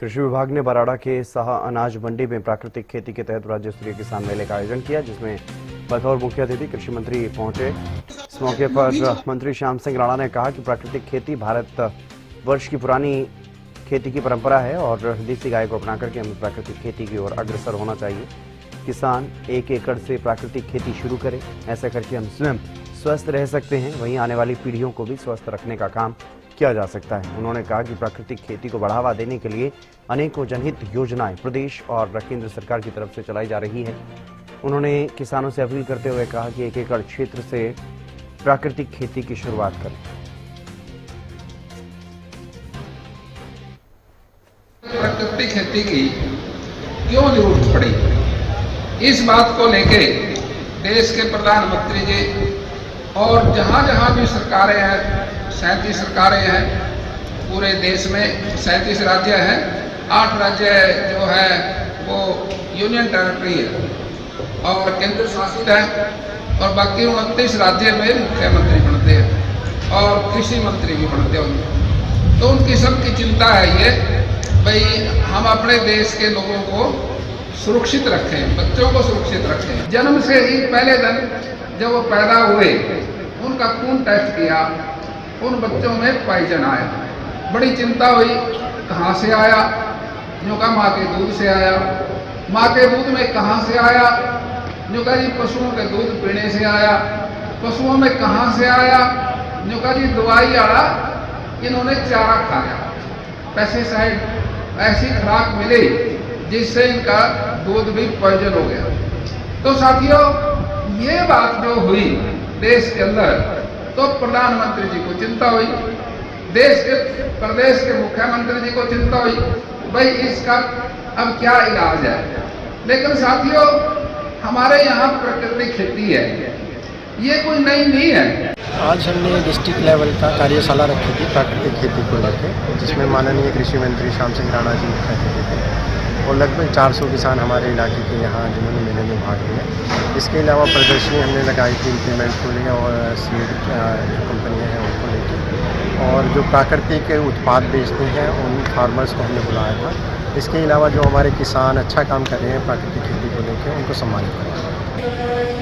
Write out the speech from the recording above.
कृषि विभाग ने बराड़ा के शाह अनाज मंडी में प्राकृतिक खेती के तहत राज्य स्तरीय किसान मेले का आयोजन किया, जिसमें बतौर मुख्य अतिथि कृषि मंत्री पहुंचे। इस मौके पर मंत्री श्याम सिंह राणा ने कहा कि प्राकृतिक खेती भारत वर्ष की पुरानी खेती की परंपरा है और देसी गाय को अपना करके हमें प्राकृतिक खेती की ओर अग्रसर होना चाहिए। किसान 1 एकड़ से प्राकृतिक खेती शुरू करें, ऐसा करके हम स्वयं स्वस्थ रह सकते हैं, वहीं आने वाली पीढ़ियों को भी स्वस्थ रखने का काम किया जा सकता है। उन्होंने कहा कि प्राकृतिक खेती को बढ़ावा देने के लिए अनेकों जनहित योजनाएं प्रदेश और केंद्र सरकार की तरफ से चलाई जा रही है। उन्होंने किसानों से अपील करते हुए कहा कि 1 एकड़ क्षेत्र से प्राकृतिक खेती की शुरुआत करें। प्राकृतिक खेती की क्यों जरूरत पड़ी, इस बात को लेके देश के प्रधानमंत्री जी और जहां भी सरकारें हैं, 37 सरकारें हैं पूरे देश में, 37 राज्य हैं, 8 राज्य जो है वो यूनियन टेरिटरी है और केंद्र शासित है और बाकी 29 राज्य में मुख्यमंत्री बनते हैं और कृषि मंत्री भी बनते हैं। तो उनकी सबकी चिंता है ये भाई हम अपने देश के लोगों को सुरक्षित रखें, बच्चों को सुरक्षित रखें। जन्म से ही पहले दिन जब वो पैदा हुए उनका खून टेस्ट किया, उन बच्चों में पॉइजन आया। बड़ी चिंता हुई, कहाँ से आया? जो कहा माँ के दूध से आया। माँ के दूध में कहाँ से आया? जो कहा जी पशुओं के दूध पीने से आया। पशुओं में कहाँ से आया? जो कहा जी दवाई आया, इन्होंने चारा खाया, पेस्टिसाइड ऐसी खुराक मिली जिससे इनका दूध भी पॉइजन हो गया। तो साथियों, ये बात जो हुई देश के अंदर, तो प्रधानमंत्री जी को चिंता हुई, देश के प्रदेश के मुख्यमंत्री जी को चिंता हुई, भाई इसका अब क्या इलाज है। लेकिन साथियों, हमारे यहाँ प्राकृतिक खेती है, ये कोई नई नहीं है। आज हमने डिस्ट्रिक्ट लेवल का कार्यशाला रखी थी प्राकृतिक खेती को लेकर, जिसमें माननीय कृषि मंत्री श्याम सिंह राणा जी मुख्य अतिथि थे और लगभग 400 किसान हमारे इलाके के यहाँ जिन्होंने मेले में भाग लिया। इसके अलावा प्रदर्शनी हमने लगाई थी इम्प्लीमेंट को लिए और सीड कंपनियाँ हैं उनको लेकर, और जो प्राकृतिक उत्पाद बेचते हैं उन फार्मर्स को हमने बुलाया था। इसके अलावा जो हमारे किसान अच्छा काम कर रहे हैं प्राकृतिक खेती को लेकर, उनको सम्मानित करें।